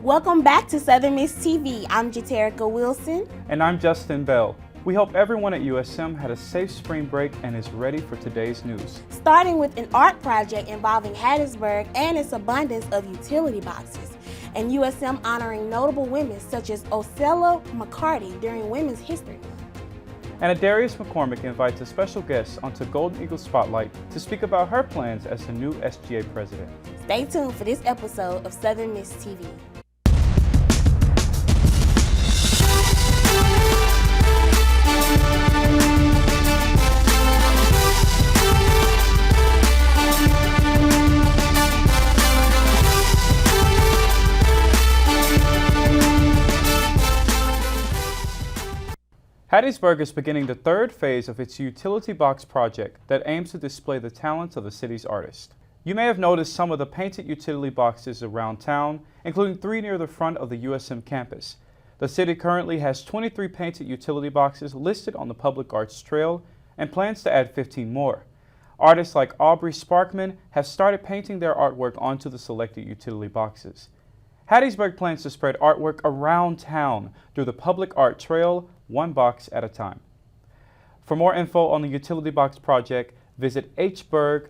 Welcome back to Southern Miss TV. I'm Jaterica Wilson. And I'm Justin Bell. We hope everyone at USM had a safe spring break and is ready for today's news. Starting with an art project involving Hattiesburg and its abundance of utility boxes. And USM honoring notable women such as Osella McCarty during Women's History Month. And Darius McCormick invites a special guest onto Golden Eagle Spotlight to speak about her plans as the new SGA president. Stay tuned for this episode of Southern Miss TV. Hattiesburg is beginning the third phase of its utility box project that aims to display the talents of the city's artists. You may have noticed some of the painted utility boxes around town, including 3 near the front of the USM campus. The city currently has 23 painted utility boxes listed on the Public Arts Trail and plans to add 15 more. Artists like Aubrey Sparkman have started painting their artwork onto the selected utility boxes. Hattiesburg plans to spread artwork around town through the Public Art Trail, one box at a time. For more info on the utility box project, visit hbergart.com.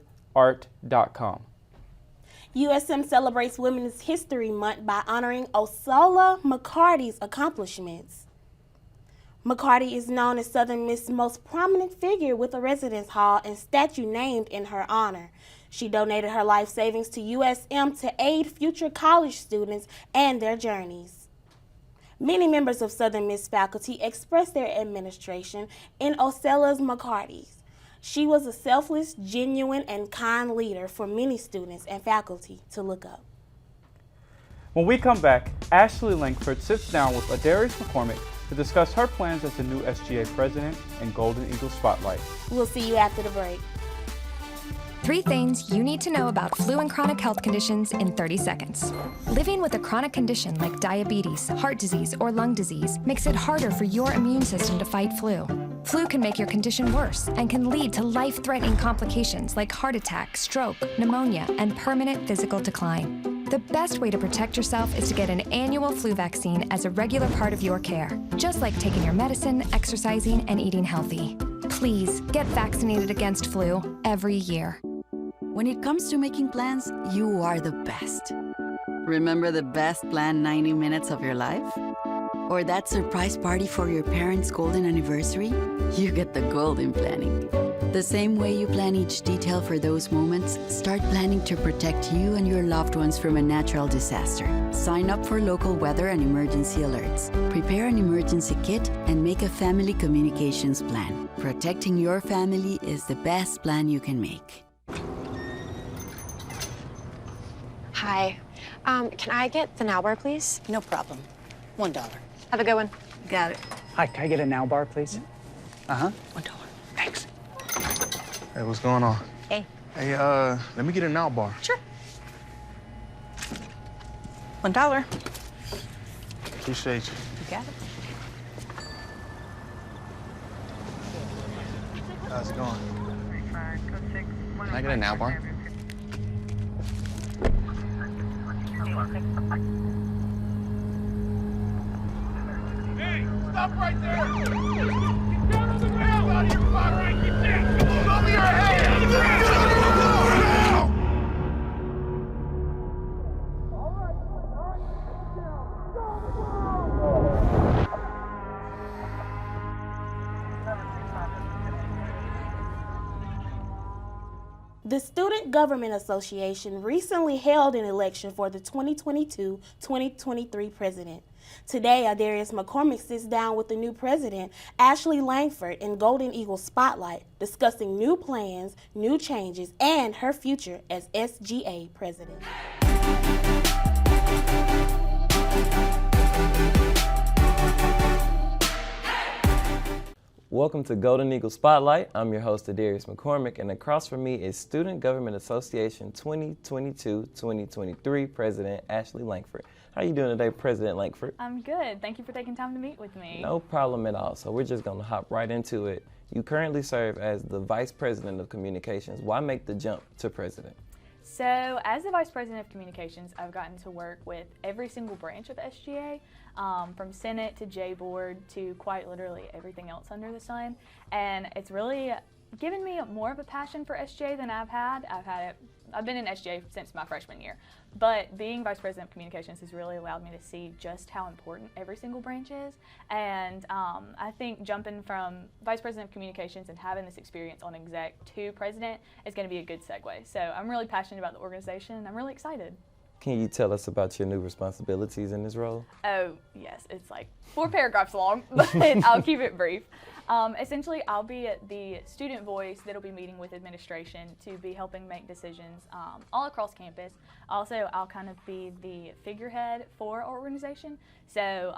USM celebrates Women's History Month by honoring Osella McCarty's accomplishments. McCarty is known as Southern Miss's most prominent figure with a residence hall and statue named in her honor. She donated her life savings to USM to aid future college students and their journeys. Many members of Southern Miss faculty expressed their admiration in Osella McCarty's. She was a selfless, genuine, and kind leader for many students and faculty to look up. When we come back, Ashley Langford sits down with Darius McCormick to discuss her plans as the new SGA president and Golden Eagle Spotlight. We'll see you after the break. 3 things you need to know about flu and chronic health conditions in 30 seconds. Living with a chronic condition like diabetes, heart disease, or lung disease makes it harder for your immune system to fight flu. Flu can make your condition worse and can lead to life-threatening complications like heart attack, stroke, pneumonia, and permanent physical decline. The best way to protect yourself is to get an annual flu vaccine as a regular part of your care, just like taking your medicine, exercising, and eating healthy. Please get vaccinated against flu every year. When it comes to making plans, you are the best. Remember the best planned 90 minutes of your life? Or that surprise party for your parents' golden anniversary? You get the golden planning. The same way you plan each detail for those moments, start planning to protect you and your loved ones from a natural disaster. Sign up for local weather and emergency alerts. Prepare an emergency kit and make a family communications plan. Protecting your family is the best plan you can make. Hi. Can I get the now bar, please? No problem. $1. Have a good one. Got it. Hi, can I get a now bar, please? $1. Thanks. Hey, what's going on? Hey. Hey, let me get a now bar. Sure. $1. Appreciate you. You got it. How's it going? Can I get a now bar? Hey, stop right there! Get down on the ground! Out of your spot, right? Get down! Come on, over your head! The Student Government Association recently held an election for the 2022-2023 president. Today, Darius McCormick sits down with the new president, Ashley Langford, in Golden Eagle Spotlight, discussing new plans, new changes, and her future as SGA president. Welcome to Golden Eagle Spotlight. I'm your host, Darius McCormick, and across from me is Student Government Association 2022-2023 President Ashley Langford. How are you doing today, President Langford? I'm good. Thank you for taking time to meet with me. No problem at all. So we're just going to hop right into it. You currently serve as the Vice President of Communications. Why make the jump to President? So as the Vice President of Communications, I've gotten to work with every single branch of SGA, from Senate to J-Board to quite literally everything else under the sun. And it's really given me more of a passion for SGA than I've had. I've been in SGA since my freshman year, but being Vice President of Communications has really allowed me to see just how important every single branch is. And I think jumping from Vice President of Communications and having this experience on exec to President is going to be a good segue. So I'm really passionate about the organization, and I'm really excited. Can you tell us about your new responsibilities in this role? Oh, yes. It's like 4 paragraphs long, but I'll keep it brief. Essentially, I'll be the student voice that'll be meeting with administration to be helping make decisions all across campus. Also, I'll kind of be the figurehead for our organization. So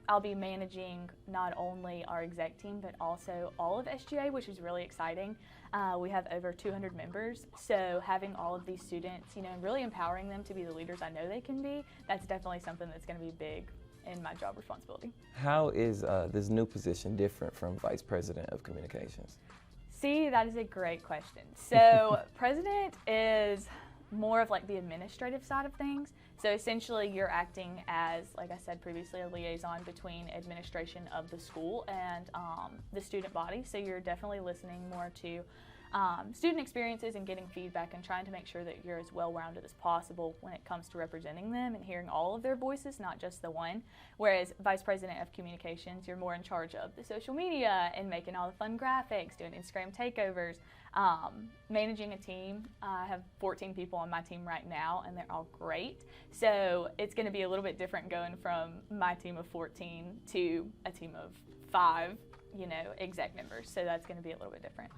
I'll be managing not only our exec team, but also all of SGA, which is really exciting. We have over 200 members, so having all of these students, and really empowering them to be the leaders I know they can be, that's definitely something that's going to be big in my job responsibility. How is this new position different from Vice President of Communications? See, that is a great question. So President is more of like the administrative side of things. So essentially you're acting as, like I said previously, a liaison between administration of the school and the student body. So you're definitely listening more to student experiences and getting feedback and trying to make sure that you're as well-rounded as possible when it comes to representing them and hearing all of their voices, not just the one. Whereas Vice President of Communications, you're more in charge of the social media and making all the fun graphics, doing Instagram takeovers, managing a team. I have 14 people on my team right now, and they're all great. So it's going to be a little bit different going from my team of 14 to a team of 5, exec members. So that's going to be a little bit different.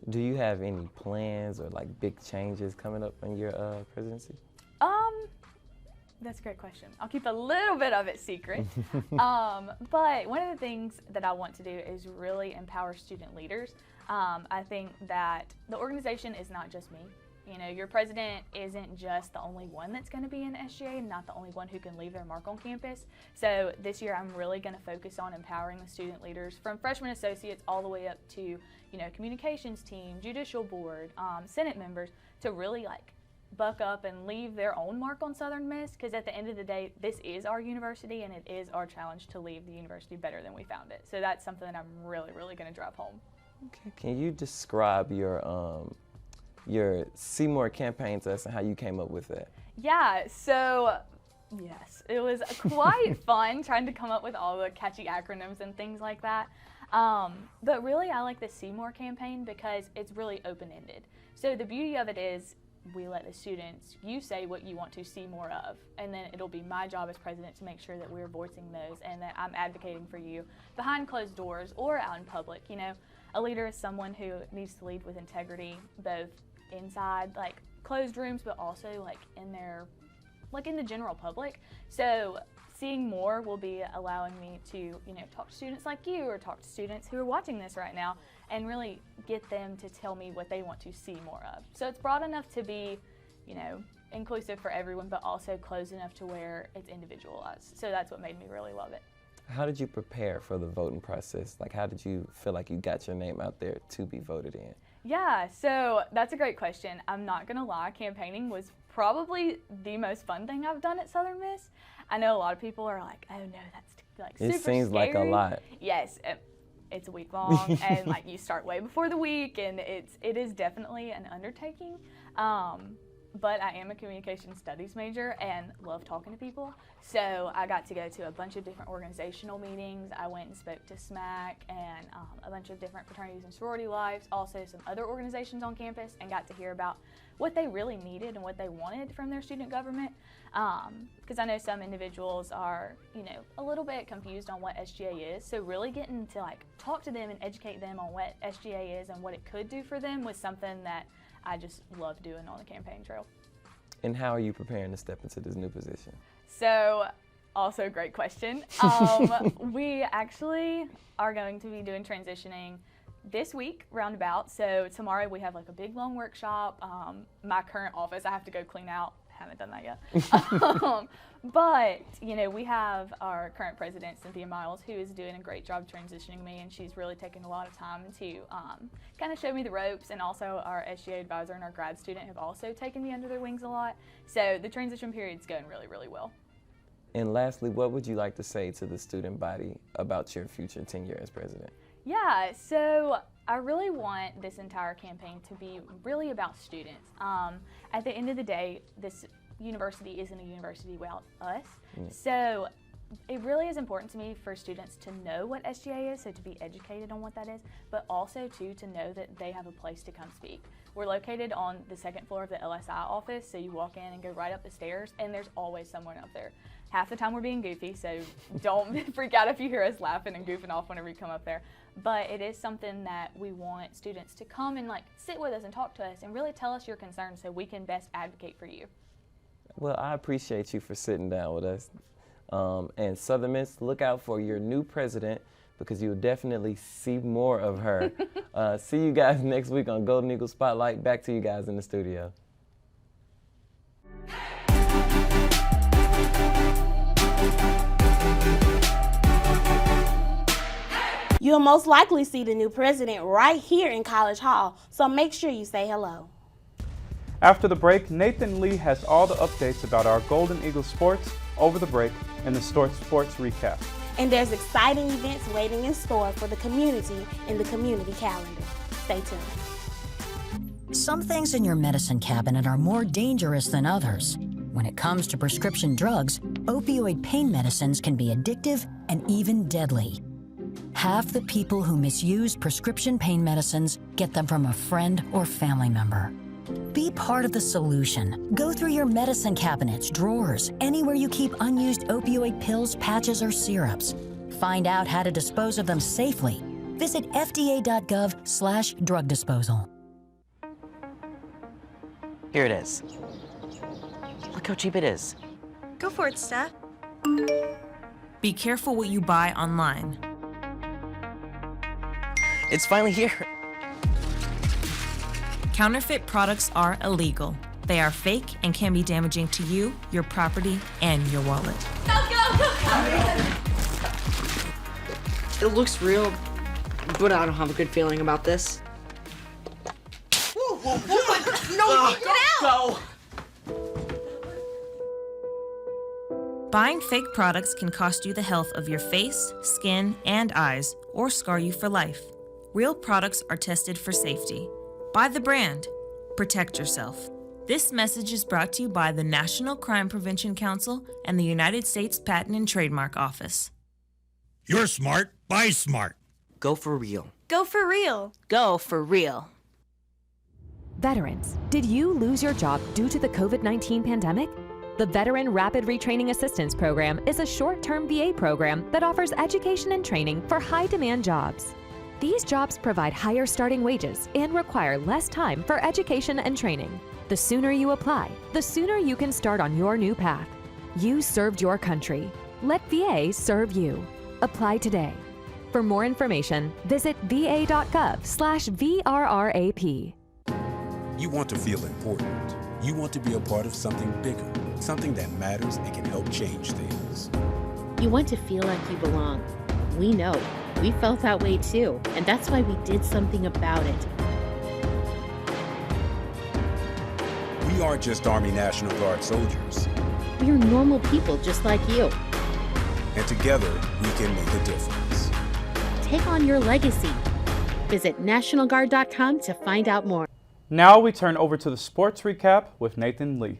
Do you have any plans or like big changes coming up in your presidency? That's a great question. I'll keep a little bit of it secret. But one of the things that I want to do is really empower student leaders. I think that the organization is not just me. Your president isn't just the only one that's going to be in SGA and not the only one who can leave their mark on campus. So this year I'm really going to focus on empowering the student leaders from freshman associates all the way up to, communications team, judicial board, Senate members to really buck up and leave their own mark on Southern Miss, because at the end of the day, this is our university and it is our challenge to leave the university better than we found it. So that's something that I'm really, really going to drive home. Okay. Can you describe your Seymour campaign to us and how you came up with that? Yeah, so yes, it was quite fun trying to come up with all the catchy acronyms and things like that. But really I like the Seymour campaign because it's really open-ended. So the beauty of it is we let the students, you say what you want to see more of, and then it'll be my job as president to make sure that we're voicing those and that I'm advocating for you behind closed doors or out in public. A leader is someone who needs to lead with integrity, both inside closed rooms, but also in the general public. So seeing more will be allowing me to talk to students like you or talk to students who are watching this right now and really get them to tell me what they want to see more of. So it's broad enough to be inclusive for everyone, but also closed enough to where it's individualized. So that's what made me really love it. How did you prepare for the voting process? How did you feel like you got your name out there to be voted in? Yeah, so that's a great question. I'm not gonna lie, campaigning was probably the most fun thing I've done at Southern Miss. I know a lot of people are like, oh no, that's super It seems scary. like a lot. Yes, it's a week long and you start way before the week, and it is definitely an undertaking. But I am a communication studies major and love talking to people. So I got to go to a bunch of different organizational meetings. I went and spoke to SMAC and a bunch of different fraternities and sorority lives, also some other organizations on campus, and got to hear about what they really needed and what they wanted from their student government. Because I know some individuals are, a little bit confused on what SGA is. So really getting to talk to them and educate them on what SGA is and what it could do for them was something that I just love doing on the campaign trail. And how are you preparing to step into this new position? So, also great question. We actually are going to be doing transitioning this week, roundabout. So tomorrow we have a big long workshop. My current office I have to go clean out haven't done that yet. But, you know, we have our current president, Cynthia Miles, who is doing a great job transitioning me, and she's really taken a lot of time to kind of show me the ropes, and also our SGA advisor and our grad student have also taken me under their wings a lot. So the transition period's going really, really well. And lastly, what would you like to say to the student body about your future tenure as president? Yeah, so I really want this entire campaign to be really about students. At the end of the day, this university isn't a university without us. So it really is important to me for students to know what SGA is, so to be educated on what that is, but also too to know that they have a place to come speak. We're located on the second floor of the LSI office, so you walk in and go right up the stairs, and there's always someone up there. Half the time we're being goofy, so don't freak out if you hear us laughing and goofing off whenever you come up there. But it is something that we want students to come and like sit with us and talk to us and really tell us your concerns so we can best advocate for you. Well, I appreciate you for sitting down with us. And Southern Miss, look out for your new president because you'll definitely see more of her. See you guys next week on Golden Eagle Spotlight. Back to you guys in the studio. You'll most likely see the new president right here in College Hall, so make sure you say hello. After the break, Nathan Lee has all the updates about our Golden Eagle sports over the break and the sports recap. And there's exciting events waiting in store for the community in the community calendar. Stay tuned. Some things in your medicine cabinet are more dangerous than others. When it comes to prescription drugs, opioid pain medicines can be addictive and even deadly. Half the people who misuse prescription pain medicines get them from a friend or family member. Be part of the solution. Go through your medicine cabinets, drawers, anywhere you keep unused opioid pills, patches, or syrups. Find out how to dispose of them safely. Visit fda.gov/drug disposal. Here it is. Look how cheap it is. Go for it, Steph. Be careful what you buy online. It's finally here. Counterfeit products are illegal. They are fake and can be damaging to you, your property, and your wallet. It looks real, but I don't have a good feeling about this. Whoa, no, get out! Buying fake products can cost you the health of your face, skin, and eyes, or scar you for life. Real products are tested for safety. Buy the brand. Protect yourself. This message is brought to you by the National Crime Prevention Council and the United States Patent and Trademark Office. You're smart. Buy smart. Go for real. Go for real. Go for real. Veterans, did you lose your job due to the COVID-19 pandemic? The Veteran Rapid Retraining Assistance Program is a short-term VA program that offers education and training for high-demand jobs. These jobs provide higher starting wages and require less time for education and training. The sooner you apply, the sooner you can start on your new path. You served your country. Let VA serve you. Apply today. For more information, visit va.gov/VRRAP. You want to feel important. You want to be a part of something bigger, something that matters and can help change things. You want to feel like you belong. We know. We felt that way too, and that's why we did something about it. We aren't just Army National Guard soldiers. We are normal people just like you. And together, we can make a difference. Take on your legacy. Visit NationalGuard.com to find out more. Now we turn over to the sports recap with Nathan Lee.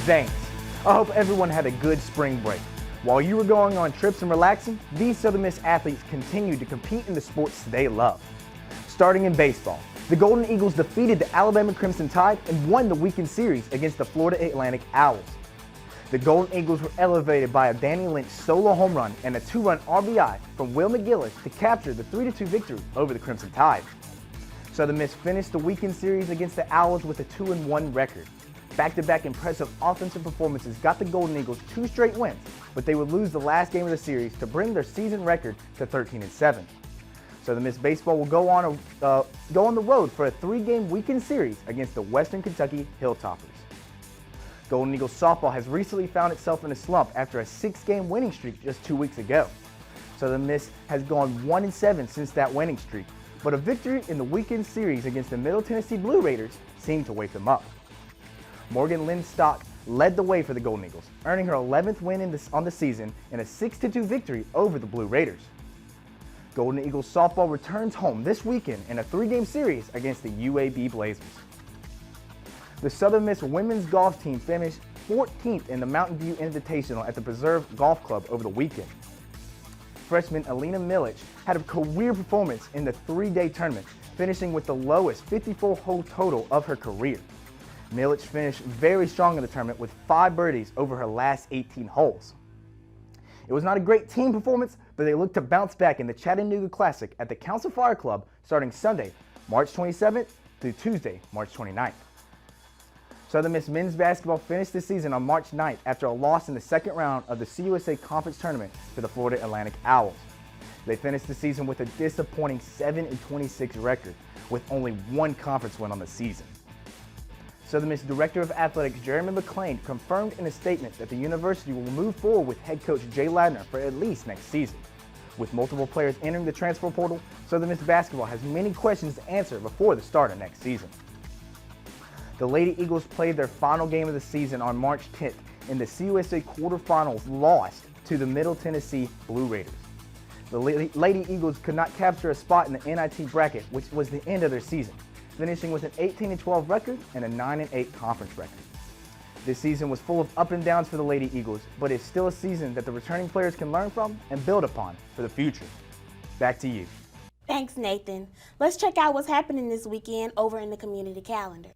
Thanks. I hope everyone had a good spring break. While you were going on trips and relaxing, these Southern Miss athletes continued to compete in the sports they love. Starting in baseball, the Golden Eagles defeated the Alabama Crimson Tide and won the weekend series against the Florida Atlantic Owls. The Golden Eagles were elevated by a Danny Lynch solo home run and a 2-run RBI from Will McGillis to capture the 3-2 victory over the Crimson Tide. Southern Miss finished the weekend series against the Owls with a 2-1 record. Back-to-back impressive offensive performances got the Golden Eagles 2 straight wins but they would lose the last game of the series to bring their season record to 13-7. Southern Miss baseball will go on the road for a 3-game weekend series against the Western Kentucky Hilltoppers. Golden Eagles softball has recently found itself in a slump after a 6-game winning streak just 2 weeks ago. Southern Miss has gone 1-7 since that winning streak, but a victory in the weekend series against the Middle Tennessee Blue Raiders seemed to wake them up. Morgan Lynn Stock led the way for the Golden Eagles, earning her 11th win on the season in a 6-2 victory over the Blue Raiders. Golden Eagles softball returns home this weekend in a 3-game series against the UAB Blazers. The Southern Miss women's golf team finished 14th in the Mountain View Invitational at the Preserve Golf Club over the weekend. Freshman Alina Milic had a career performance in the 3-day tournament, finishing with the lowest 54-hole total of her career. Milic finished very strong in the tournament with 5 birdies over her last 18 holes. It was not a great team performance, but they look to bounce back in the Chattanooga Classic at the Council Fire Club starting Sunday, March 27th through Tuesday, March 29th. Southern Miss men's basketball finished the season on March 9th after a loss in the second round of the CUSA Conference Tournament to the Florida Atlantic Owls. They finished the season with a disappointing 7-26 record, with only 1 conference win on the season. Southern Miss Director of Athletics Jeremy McClain confirmed in a statement that the university will move forward with head coach Jay Ladner for at least next season. With multiple players entering the transfer portal, Southern Miss basketball has many questions to answer before the start of next season. The Lady Eagles played their final game of the season on March 10th in the CUSA quarterfinals, lost to the Middle Tennessee Blue Raiders. The Lady Eagles could not capture a spot in the NIT bracket, which was the end of their season, finishing with an 18-12 record and a 9-8 conference record. This season was full of up and downs for the Lady Eagles, but it's still a season that the returning players can learn from and build upon for the future. Back to you. Thanks, Nathan. Let's check out what's happening this weekend over in the community calendar.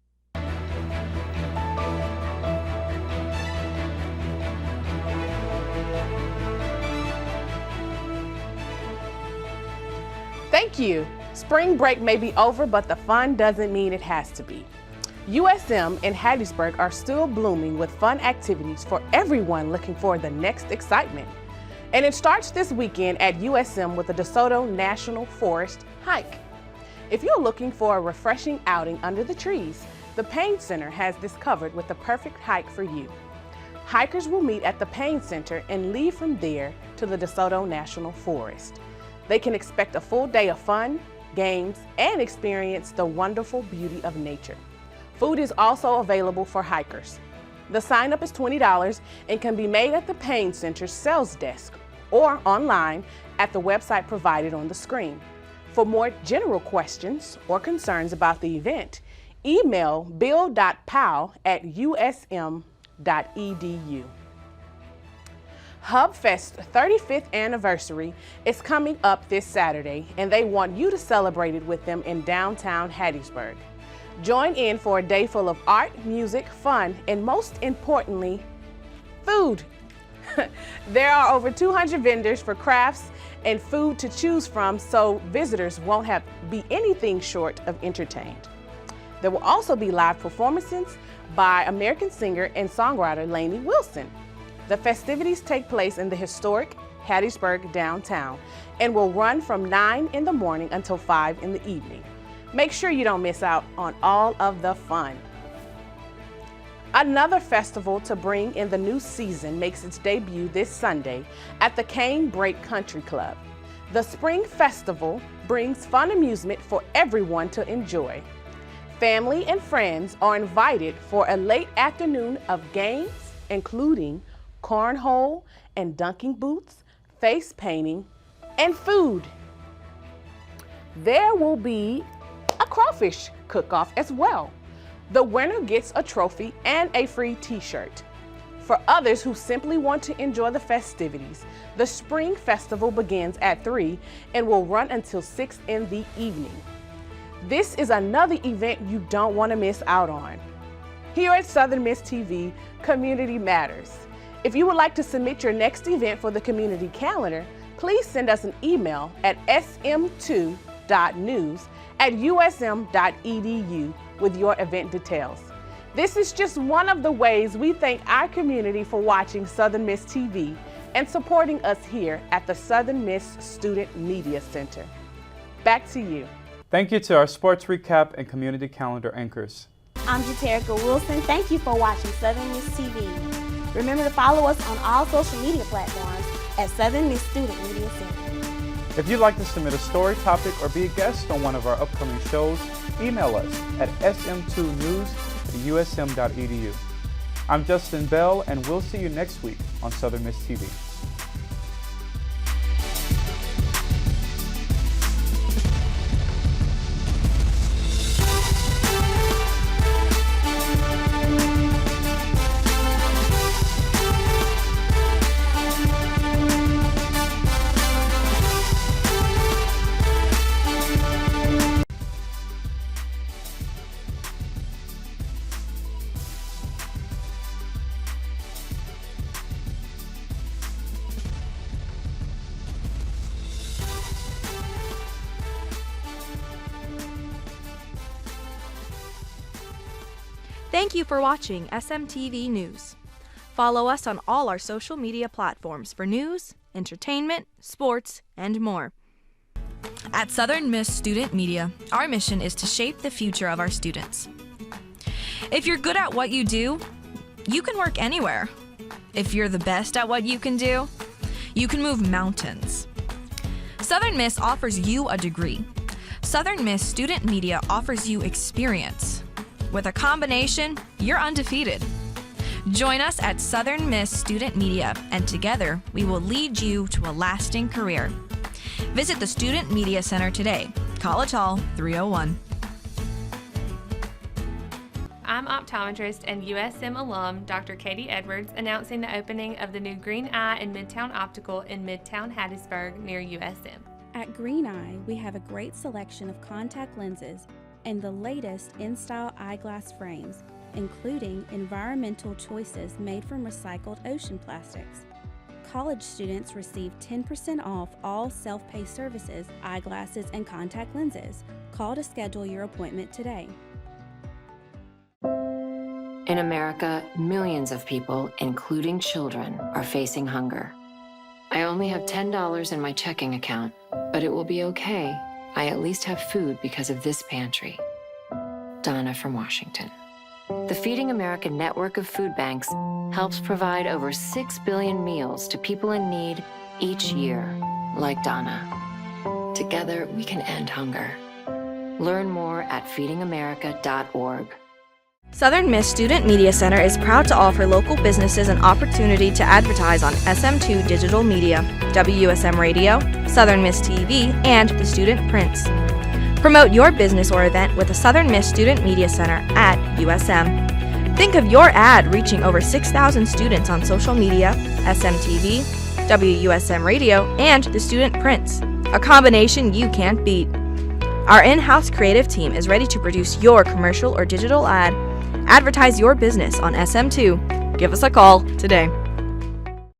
Thank you. Spring break may be over, but the fun doesn't mean it has to be. USM and Hattiesburg are still blooming with fun activities for everyone looking for the next excitement. And it starts this weekend at USM with the DeSoto National Forest hike. If you're looking for a refreshing outing under the trees, the Payne Center has this covered with the perfect hike for you. Hikers will meet at the Payne Center and leave from there to the DeSoto National Forest. They can expect a full day of fun, games, and experience the wonderful beauty of nature. Food is also available for hikers. The sign-up is $20 and can be made at the Payne Center's sales desk or online at the website provided on the screen. For more general questions or concerns about the event, email bill.powell@usm.edu. HubFest's 35th anniversary is coming up this Saturday, and they want you to celebrate it with them in downtown Hattiesburg. Join in for a day full of art, music, fun, and most importantly, food. There are over 200 vendors for crafts and food to choose from, so visitors won't be anything short of entertained. There will also be live performances by American singer and songwriter Lainey Wilson. The festivities take place in the historic Hattiesburg downtown and will run from 9 in the morning until 5 in the evening. Make sure you don't miss out on all of the fun. Another festival to bring in the new season makes its debut this Sunday at the Cane Brake Country Club. The Spring Festival brings fun amusement for everyone to enjoy. Family and friends are invited for a late afternoon of games, including cornhole and dunking booths, face painting, and food. There will be a crawfish cook-off as well. The winner gets a trophy and a free t-shirt. For others who simply want to enjoy the festivities, the Spring Festival begins at 3 and will run until 6 in the evening. This is another event you don't want to miss out on. Here at Southern Miss TV, Community Matters. If you would like to submit your next event for the community calendar, please send us an email at sm2.news@usm.edu with your event details. This is just one of the ways we thank our community for watching Southern Miss TV, and supporting us here at the Southern Miss Student Media Center. Back to you. Thank you to our sports recap and community calendar anchors. I'm Jaterica Wilson. Thank you for watching Southern Miss TV. Remember to follow us on all social media platforms at Southern Miss Student Media Center. If you'd like to submit a story, topic, or be a guest on one of our upcoming shows, email us at sm2news@usm.edu. I'm Justin Bell, and we'll see you next week on Southern Miss TV. Thank you for watching SMTV News. Follow us on all our social media platforms for news, entertainment, sports, and more. At Southern Miss Student Media, our mission is to shape the future of our students. If you're good at what you do, you can work anywhere. If you're the best at what you can do, you can move mountains. Southern Miss offers you a degree. Southern Miss Student Media offers you experience. With a combination, you're undefeated. Join us at Southern Miss Student Media, and together we will lead you to a lasting career. Visit the Student Media Center today, College Hall 301. I'm optometrist and USM alum Dr. Katie Edwards, announcing the opening of the new Green Eye and Midtown Optical in Midtown Hattiesburg near USM. At Green Eye, we have a great selection of contact lenses and the latest in-style eyeglass frames, including environmental choices made from recycled ocean plastics. College students receive 10% off all self-pay services, eyeglasses, and contact lenses. Call to schedule your appointment today. In America, millions of people, including children, are facing hunger. I only have $10 in my checking account, but it will be okay. I at least have food because of this pantry. Donna from Washington. The Feeding America network of food banks helps provide over 6 billion meals to people in need each year, like Donna. Together, we can end hunger. Learn more at feedingamerica.org. Southern Miss Student Media Center is proud to offer local businesses an opportunity to advertise on SM2 Digital Media, WUSM Radio, Southern Miss TV, and the Student Prints. Promote your business or event with the Southern Miss Student Media Center at USM. Think of your ad reaching over 6,000 students on social media, SMTV, WUSM Radio, and the Student Prints, a combination you can't beat. Our in-house creative team is ready to produce your commercial or digital ad. Advertise your business on SM2. Give us a call today.